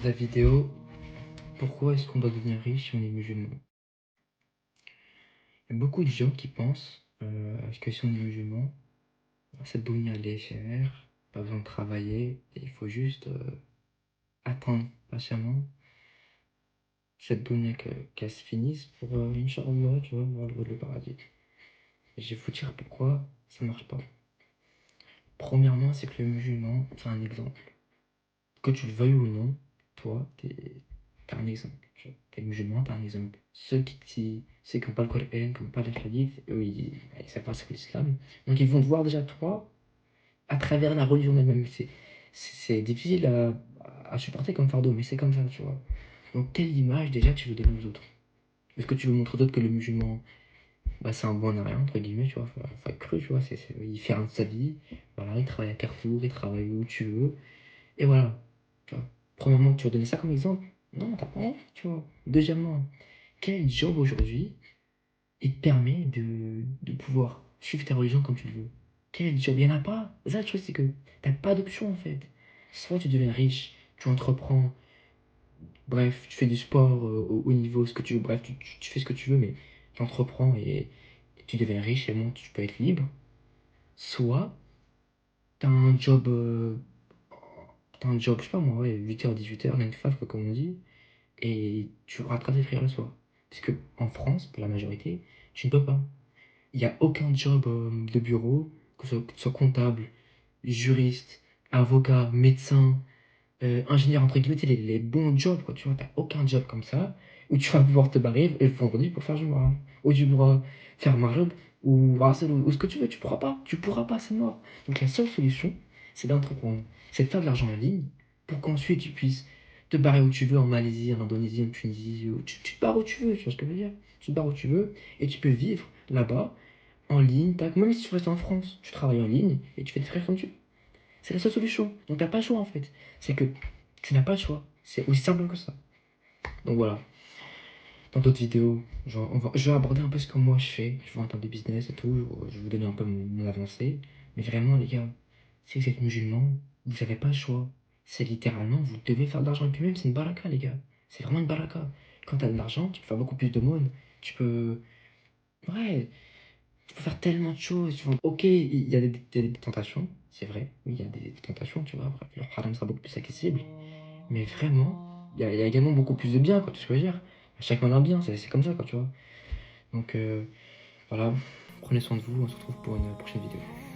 La vidéo, pourquoi est-ce qu'on doit devenir riche si on est musulman? Il y a beaucoup de gens qui pensent que si on est musulman, cette dunya elle est chère, pas besoin de travailler, et il faut juste attendre patiemment cette dunya qu'elle se finisse pour, Inch'Allah, tu vois, voir le paradis. Et je vais vous dire pourquoi ça marche pas. Premièrement, c'est que le musulman, c'est un exemple. Que tu le veuilles ou non, toi, t'es un exemple. T'es musulman, t'es un exemple. Ceux qui n'ont pas le Coran, qui n'ont pas les hadiths, eux, ils savent pas ce que l'islam. Donc ils vont te voir déjà toi à travers la religion elle-même. C'est difficile à supporter comme fardeau, mais c'est comme ça, tu vois. Donc quelle image déjà tu veux donner aux autres? Est-ce que tu veux montrer aux autres que le musulman, bah, c'est un bon à rien, entre guillemets, tu vois, faut être cru, tu vois, il fait rien de sa vie, voilà, il travaille à Carrefour, il travaille où tu veux, et voilà. Tu vois. Premièrement, tu vas donner ça comme exemple? Non, t'as pas envie, tu vois. Deuxièmement, quel job aujourd'hui il te permet de pouvoir suivre ta religion comme tu le veux? Quel job? Il n'y en a pas. Ça, le truc, c'est que t'as pas d'option en fait. Soit tu deviens riche, tu entreprends, bref, tu fais du sport au haut niveau, ce que tu veux, bref, tu fais ce que tu veux, mais tu entreprends et tu deviens riche et bon, tu peux être libre. Soit t'as un job, je sais pas moi, ouais, 8h, 18h, 9 to 5, quoi, comme on dit, et tu rattrapes tes frères le soir. Parce que en France, pour la majorité, tu ne peux pas. Il n'y a aucun job de bureau, que ce soit comptable, juriste, avocat, médecin, ingénieur, entre guillemets, les bons jobs, quoi. Tu vois, t'as aucun job comme ça où tu vas pouvoir te barrer le vendredi pour faire du moral. Ou tu pourras faire marab ou Russell ou ce que tu veux, tu pourras pas. Tu pourras pas, c'est mort. Donc la seule solution, c'est d'entreprendre. C'est de faire de l'argent en ligne pour qu'ensuite tu puisses te barrer où tu veux, en Malaisie, en Indonésie, en Tunisie, tu te barres où tu veux, tu vois ce que je veux dire? Tu te barres où tu veux et tu peux vivre là-bas en ligne, tac. Même si tu restes en France, tu travailles en ligne et tu fais tes frais comme tu veux. C'est la seule solution. Donc t'as pas le choix en fait. C'est que tu n'as pas le choix. C'est aussi simple que ça. Donc voilà. Dans d'autres vidéos, je vais aborder un peu ce que moi je fais. Je vais en termes de business et tout. Je vais vous donner un peu mon avancée. Mais vraiment les gars, si vous êtes musulman, vous n'avez pas le choix. C'est littéralement, vous devez faire de l'argent. Et puis même, c'est une baraka les gars. C'est vraiment une baraka. Quand tu as de l'argent, tu peux faire beaucoup plus de monde. Tu peux... Ouais, tu peux faire tellement de choses. Ok, il y a des tentations, c'est vrai. Oui, il y a des tentations, tu vois. Après, le haram sera beaucoup plus accessible. Mais vraiment, il y a également beaucoup plus de bien, quoi, tu ce que je veux dire. Chacun a bien, c'est comme ça, quoi, tu vois. Donc voilà, prenez soin de vous, on se retrouve pour une prochaine vidéo.